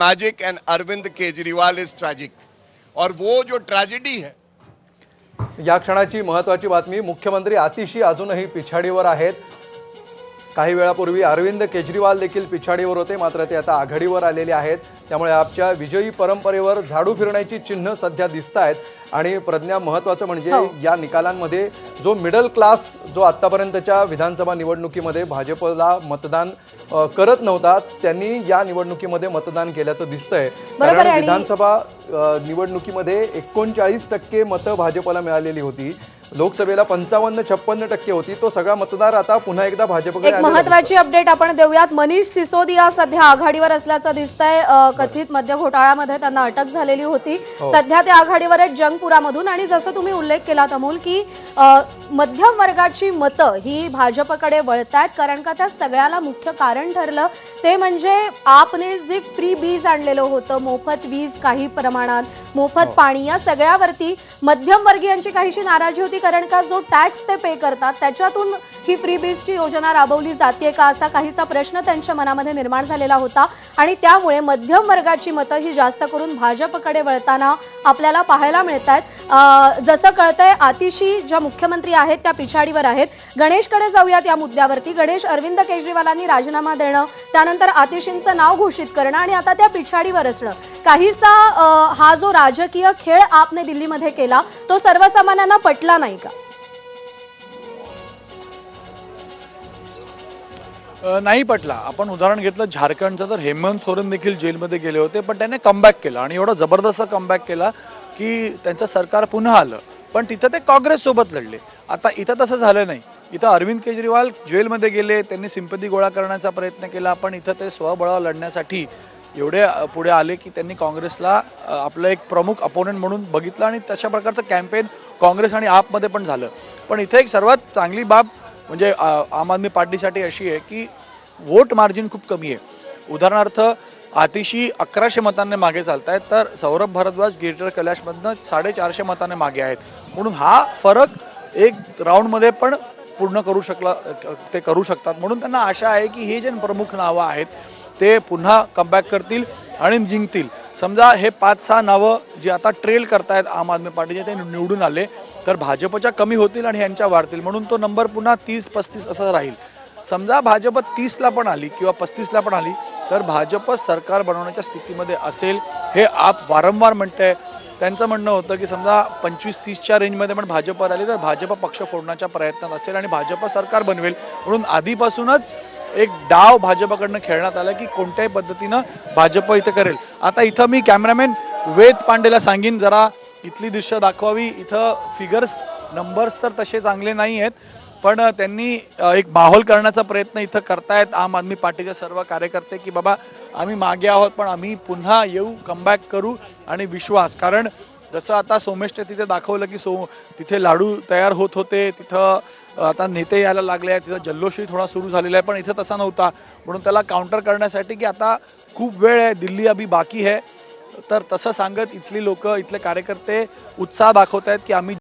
Magic and Arvind Kejriwal is tragic. और वो जो ट्रेजेडी है, या क्षणाची महत्त्वाची बातमी, मुख्यमंत्री आतिशी अजूनही पिछाडीवर आहेत। काही वेळापूर्वी अरविंद केजरीवाल देखील पिछाडीवर होते, मात्र ते आता आघाडीवर आलेले आहेत। त्यामुळे आपच्या विजयी परंपरेवर झाडू फिरण्याची चिन्ह सध्या दिसतायत। आणि प्रज्ञा, महत्त्वाचं म्हणजे या निकालांमध्ये जो मिडल क्लास जो आतापर्यंतच्या विधानसभा निवडणुकीमध्ये भाजपला मतदान करत नव्हता, त्यांनी या निवडणुकीमध्ये मतदान केल्याचं दिसतंय। कारण विधानसभा निवडणुकीमध्ये 39% मतं भाजपला मिळालेली होती, लोकसभेला 55-56% होती। तो सगळा मतदार आता पुन्हा एकदा भाजपकडे एक महत्त्वाची अपडेट आपण देऊयात। मनीष सिसोदिया सध्या आघाडीवर असल्याचं दिसतंय। कथित मद्य घोटाळ्यामध्ये त्यांना अटक झालेली होती। सध्या ते आघाडीवर आहेत जंगपुरामधून। आणि जसं तुम्ही उल्लेख केलात अमोल की मध्यम वर्गाची मतं ही भाजपकडे वळतायत, कारण का त्या सगळ्याला मुख्य कारण ठरलं ते म्हणजे आपने जे फ्री बीज आणलेलं होतं, मोफत वीज, काही प्रमाणात मोफत पाणी, या सगळ्यावरती मध्यम वर्गीयांची काहीशी नाराजी होती। कारण का जो टॅक्स ते पे करतात त्याच्यातून ही फ्री बीजची योजना राबवली जाते का, असा काहीसा प्रश्न त्यांच्या मनामध्ये निर्माण झालेला होता। आणि त्यामुळे मध्यम वर्गाची मतं ही जास्त करून भाजपकडे वळताना आपल्याला पाहायला मिळतात। जसं कळतंय आतिशी ज्या मुख्यमंत्री आहेत त्या पिछाडीवर आहेत। गणेशकडे जाऊयात या मुद्द्यावरती। गणेश, अरविंद केजरीवालांनी राजीनामा देणं, त्यानंतर आतिशींचं नाव घोषित करणं आणि आता त्या पिछाडीवर असणं, काहीसा हा जो राजकीय खेळ आपने दिल्लीमध्ये केला तो सर्वसामान्यांना पटला नाही का? नाही पटला। आपण उदाहरण घेतलं झारखंडचं, तर हेमंत सोरेन देखील जेलमध्ये गेले होते, पण त्याने कमबॅक केला आणि एवढा जबरदस्त कमबॅक केला की त्यांचं सरकार पुन्हा आलं। पण तिथं ते काँग्रेस सोबत लढले। आता इथं तसं झालं नाही। इथं अरविंद केजरीवाल जेलमध्ये गेले, त्यांनी सिंपती गोळा करण्याचा प्रयत्न केला, पण इथं ते स्वबळावर लढण्यासाठी एवढे पुढे आले की त्यांनी काँग्रेसला आपलं एक प्रमुख अपोनेंट म्हणून बघितलं आणि तशा प्रकारचं कॅम्पेन काँग्रेस आणि आपमध्ये पण झालं। पण इथे एक सर्वात चांगली बाब म्हणजे आम आदमी पार्टीसाठी अशी आहे की वोट मार्जिन खूप कमी आहे। उदाहरणार्थ आतिशी 1100 मतांनी मागे चालतायत, तर सौरभ भारद्वाज गिरिटर कैलाशमधनं 450 मतांनी मागे आहेत। म्हणून हा फरक एक राऊंडमध्ये पण पूर्ण करू शकतात। म्हणून त्यांना आशा आहे की हे जे प्रमुख नावं आहेत ते पुन्हा कमबॅक करतील आणि जिंकतील। समजा हे 5-6 नावं जे आता ट्रेल करतायत आम आदमी पार्टीचे, ते निवडून आले तर भाजपच्या कमी होतील आणि यांच्या वाढतील, म्हणून तो नंबर पुन्हा 30-35 असं राहील। समजा भाजप 30ला पण आली किंवा 35ला पण आली तर भाजप सरकार बनवण्याच्या स्थितीमध्ये असेल, हे आप वारंवार म्हणते। त्यांचं म्हणणं होतं की समजा 25-30च्या रेंजमध्ये पण भाजप आली तर भाजप पक्ष फोडण्याच्या प्रयत्नात असेल आणि भाजप सरकार बनवेल। म्हणून आधीपासूनच एक डाव भाजपकडनं खेळण्यात आला की कोणत्याही पद्धतीनं भाजप इथे करेल। आता इथं मी कॅमेरामॅन वेद पांडेला सांगीन जरा इथली दृश्य दाखवावी। इथं फिगर्स नंबर्स तर तसे चांगले नाही आहेत, पण त्यांनी एक माहोल करण्याचा प्रयत्न इथं करतायत आम आदमी पार्टीचे सर्व कार्यकर्ते की बाबा आम्ही मागे आहोत पण आम्ही पुन्हा येऊ, कमबॅक करू आणि विश्वास। कारण जसं आता सोमेशने तिथे दाखवलं की तिथे लाडू तयार होत होते, तिथं आता नेते यायला लागले आहेत, तिथं जल्लोषही थोडा सुरू झालेला आहे, पण इथं तसा नव्हता। म्हणून त्याला काउंटर करण्यासाठी की आता खूप वेळ आहे, दिल्ली अभी बाकी है, तर तसं सांगत इथली लोक, इथले कार्यकर्ते उत्साह दाखवत आहेत की आम्ही